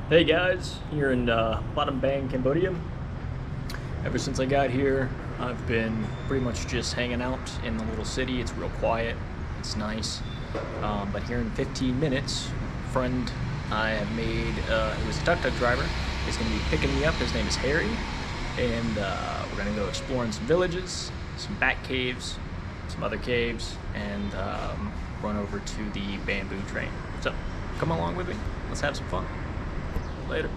Hey guys, here in Battambang, Cambodia. Ever since I got here, I've been pretty much just hanging out in the little city. It's real quiet, it's nice. But here in 15 minutes, a friend I have made, who is a tuk-tuk driver, is going to be picking me up. His name is Harry, and we're going to go exploring some villages, some bat caves, some other caves, and run over to the bamboo train. So, come along with me. Let's have some fun. Later.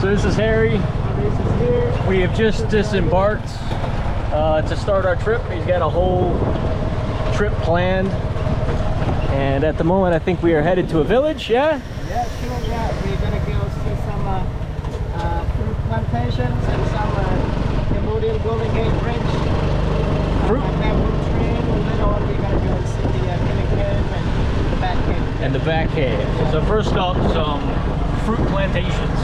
So this is Harry. We have just disembarked to start our trip. He's got a whole trip planned, and at the moment I think we are headed to a village. Yeah? Yeah, sure. Yeah, we're gonna go see some fruit plantations and some Cambodian Golden Gate Bridge. Fruit? Bamboo train, and later on we're gonna go and see the Killing Cave and the Bat Cave. And the Bat Cave. So first up, some fruit plantations.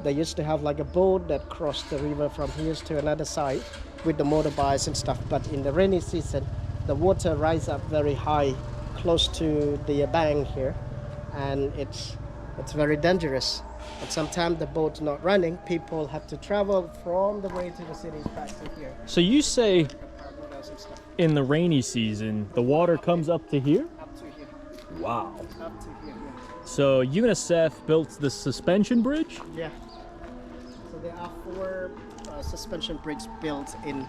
They used to have like a boat that crossed the river from here to another side with the motorbikes and stuff. But in the rainy season, the water rises up very high, close to the bank here, and it's very dangerous. And sometimes the boat's not running. People have to travel from the way to the cities back to here. So you say in the rainy season, the water comes up to here? Up to here. Wow. Up to here. So UNICEF built the suspension bridge? Yeah. So there are 4 suspension bridges built in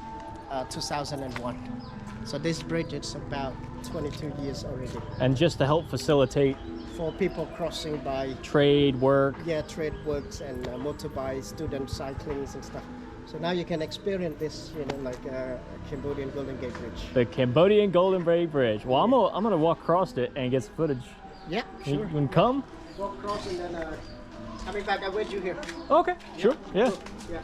2001. So this bridge is about 22 years already. And just to help facilitate For people crossing by, trade, work. yeah, trade works and motorbikes, student cyclings and stuff. So now you can experience this, like a Cambodian Golden Gate Bridge. The Cambodian Golden Gate Bridge. Well, I'm gonna walk across it and get some footage. Yeah, You sure. can come? Walk across and then coming back, I'll wait you here. Okay, sure, yeah. Yeah.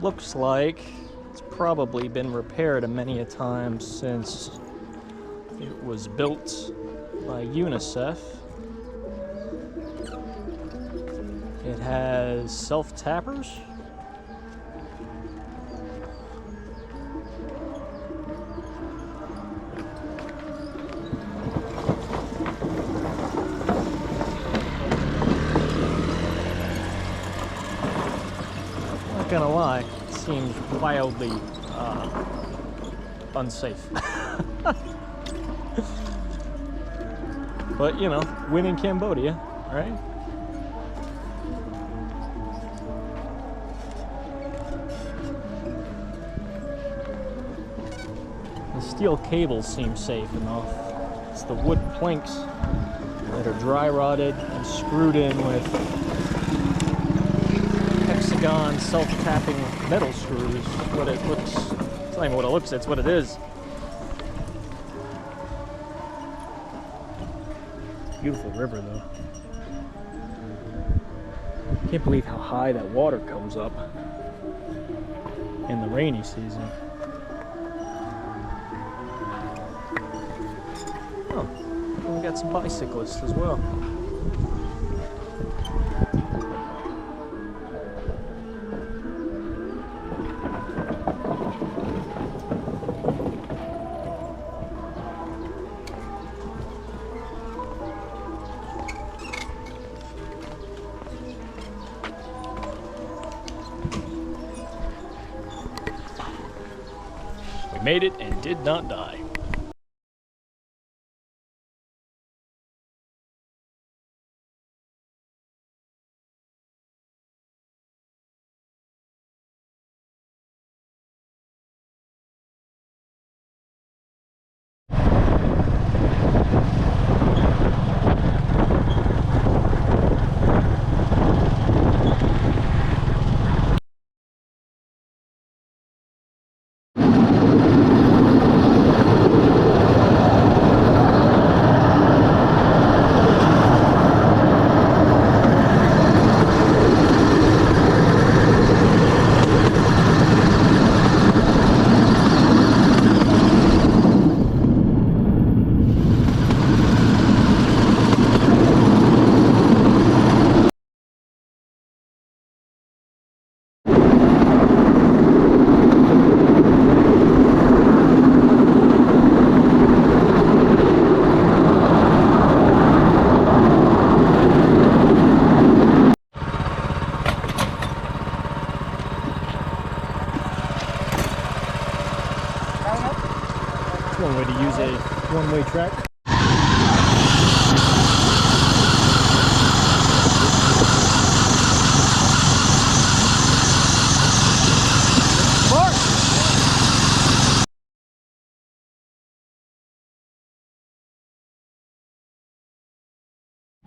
Looks like it's probably been repaired a many a time since it was built by UNICEF. It has self-tappers. Not gonna lie, it seems wildly unsafe. But win in Cambodia, right? The steel cables seem safe enough. It's the wood planks that are dry rotted and screwed in with hexagon self-tapping metal screws. What it looks, it's not even what it looks, it's what it is. Beautiful river though. Can't believe how high that water comes up in the rainy season. Oh, and we got some bicyclists as well. We made it and did not die.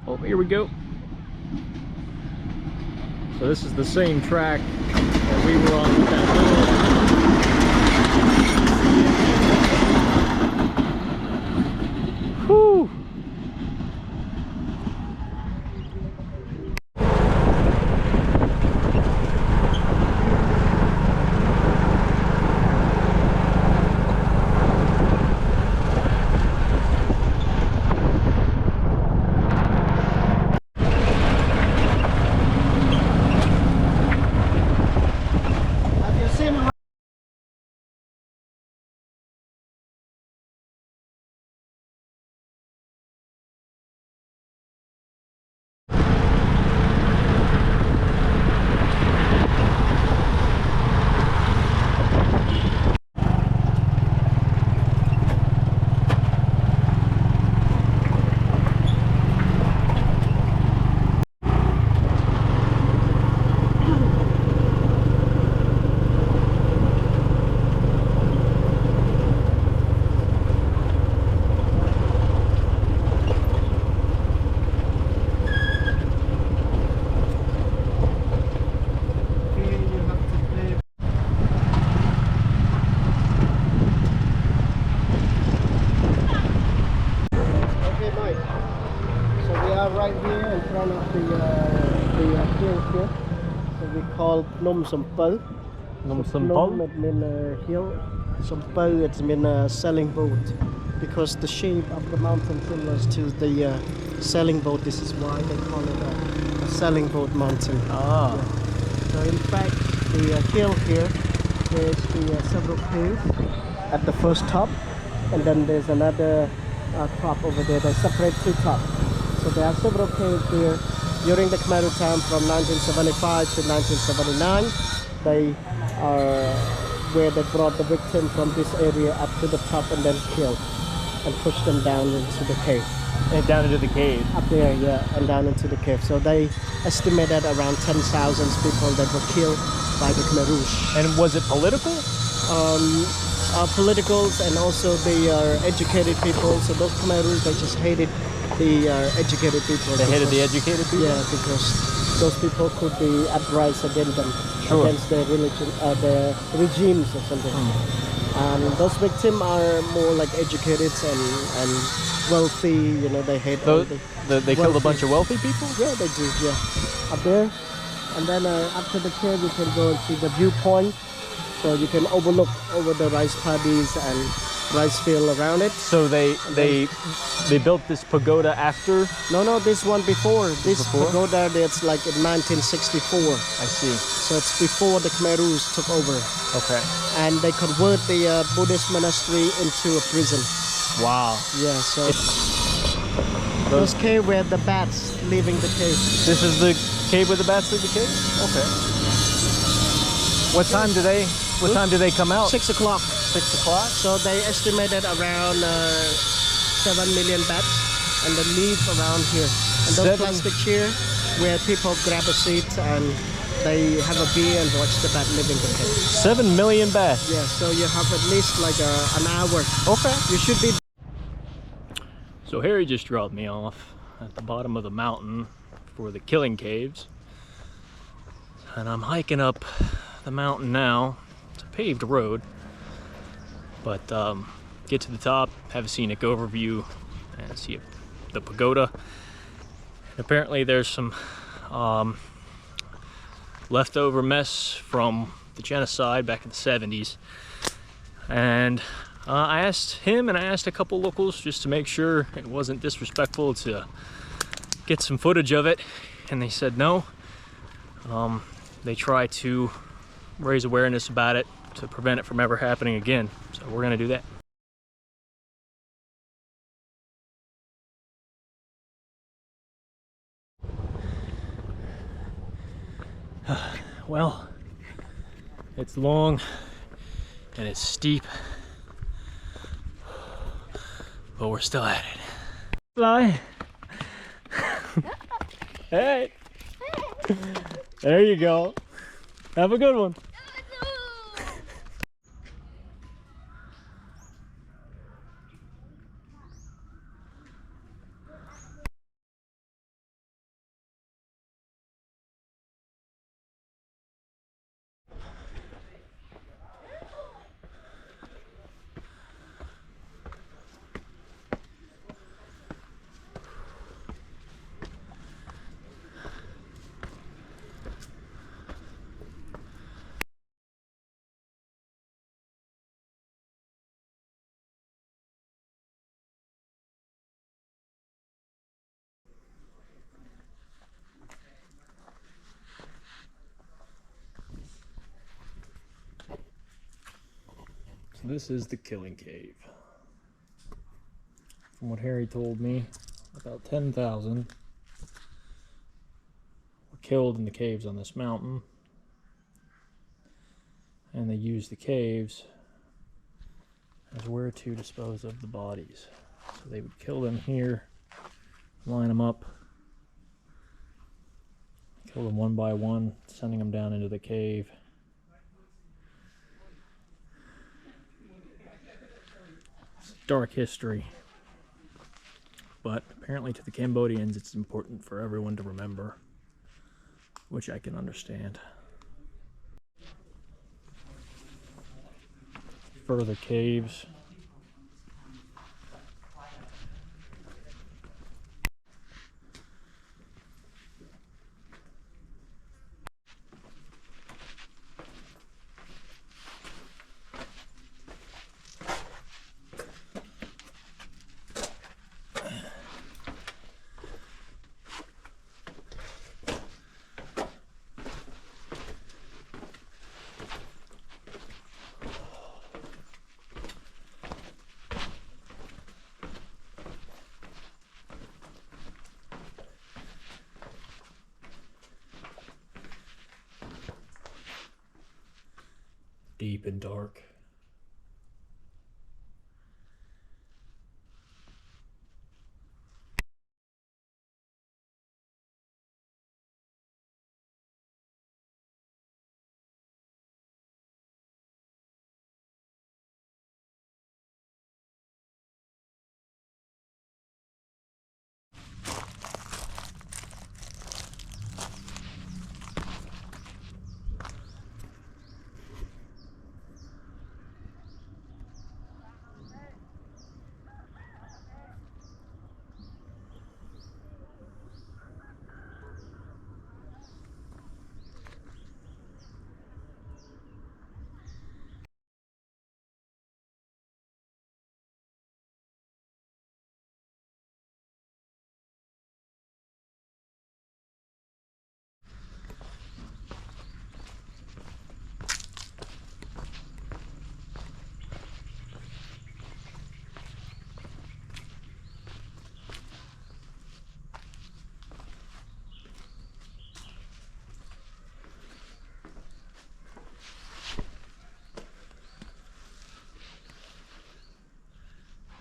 Oh, here we go. So this is the same track that we were on with that little... Whew! Have you seen? Right here in front of the hill here, so we call Phnom Sampal. Phnom it means hill, Sampal it means selling boat, because the shape of the mountain similar to the selling boat. This is why they call it a selling boat mountain. Ah. Yeah. So in fact, the hill here, there's the several caves at the first top, and then there's another top over there. They separate two tops. So there are several caves here during the Khmer Rouge time from 1975 to 1979. They are where they brought the victim from this area up to the top and then killed and pushed them down into the cave. And down into the cave. Up there, yeah, and down into the cave. So they estimated around 10,000 people that were killed by the Khmer Rouge. And was it political? Politicals, and also they are educated people. So those Khmer Rouge, they just hated the educated people. They hated the educated people? Yeah, because those people could be uprising against them, sure, against their religion, their regimes or something. And those victims are more like educated and wealthy. You know, they hate. They killed a bunch of wealthy people? Yeah, they do. Yeah, up there, and then after the cave, you can go and see the viewpoint. So you can overlook over the rice paddies and rice field around it. So they built this pagoda after? No, this one before. This pagoda, that's like in 1964. I see. So it's before the Khmer Rouge took over. Okay. And they convert the Buddhist monastery into a prison. Wow. Yeah, so those cave where the bats leaving the cave. This is the cave where the bats leave the cave? Okay. What time do they come out? 6 o'clock. 6 o'clock? So they estimated around 7 million bats, and they live around here. And those plastic chairs where people grab a seat and they have a beer and watch the bat living the cave. 7 million bats? Yeah, so you have at least like an hour. Okay. You should be. So Harry just dropped me off at the bottom of the mountain for the killing caves. And I'm hiking up the mountain now. It's a paved road, but get to the top, have a scenic overview, and see the pagoda. And apparently there's some leftover mess from the genocide back in the 70s, and I asked him and I asked a couple locals just to make sure it wasn't disrespectful to get some footage of it, and they said no. They try to raise awareness about it to prevent it from ever happening again. So we're gonna do that. Well, it's long and it's steep, but we're still at it. Fly. Hey. There you go. Have a good one. this is the Killing Cave. From what Harry told me, about 10,000 were killed in the caves on this mountain. And they used the caves as where to dispose of the bodies. So they would kill them here, line them up, kill them one by one, sending them down into the cave. It's dark history, but apparently to the Cambodians it's important for everyone to remember, which I can understand. Further caves. Deep and dark.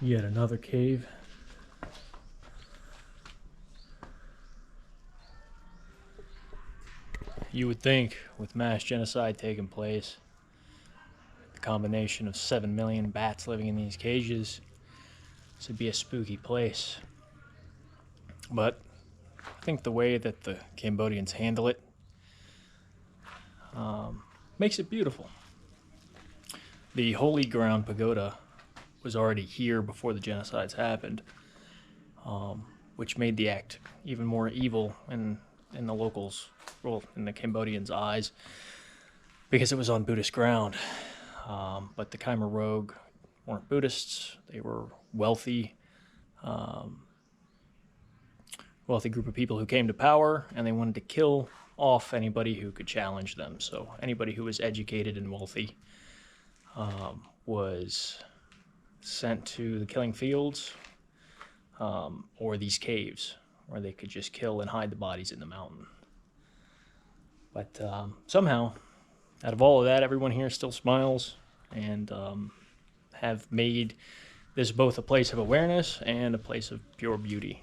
Yet another cave. You would think, with mass genocide taking place, the combination of 7 million bats living in these cages, this would be a spooky place. But I think the way that the Cambodians handle it makes it beautiful. The Holy Ground Pagoda was already here before the genocides happened, which made the act even more evil in the locals, well, in the Cambodians' eyes, because it was on Buddhist ground. But the Khmer Rouge weren't Buddhists; they were wealthy group of people who came to power, and they wanted to kill off anybody who could challenge them. So anybody who was educated and wealthy was sent to the killing fields or these caves where they could just kill and hide the bodies in the mountain. But somehow, out of all of that, everyone here still smiles and have made this both a place of awareness and a place of pure beauty.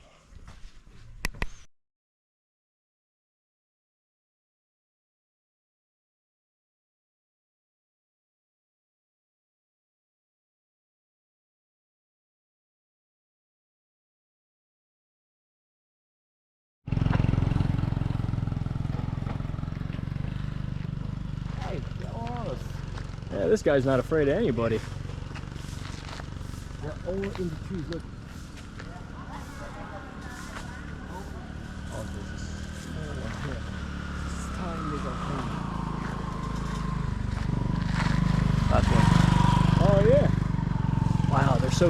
Yeah, this guy's not afraid of anybody. They're all in the trees, look. Oh, this is small one here. This tiny little thing. That's one. Oh, yeah. Wow, they're so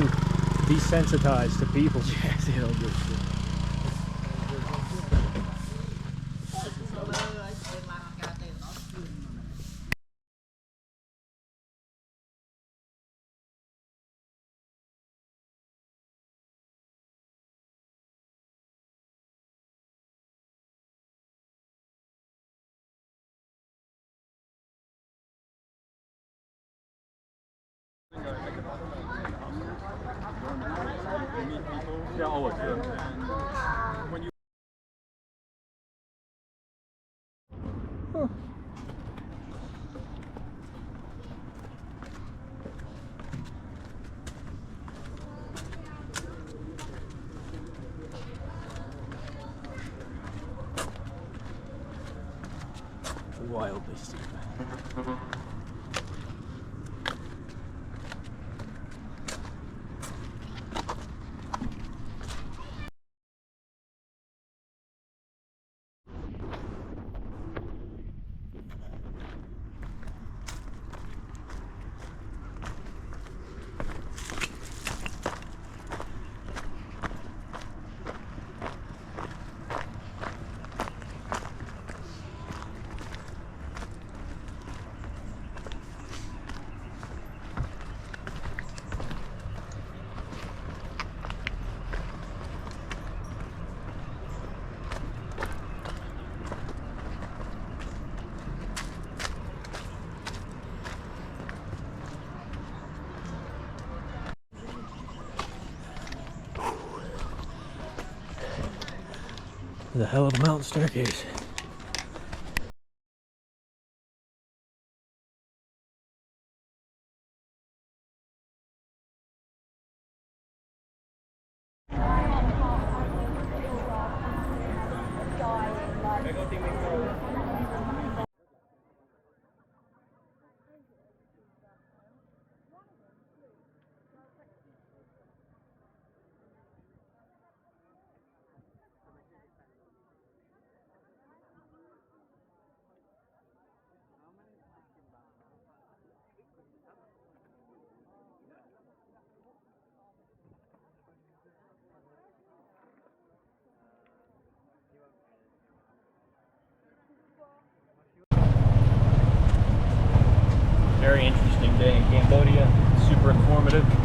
desensitized to people. Yes, they don't do shit. Yeah, always. When you wildly steep. The hell of a mountain staircase. Very interesting day in Cambodia. Super informative.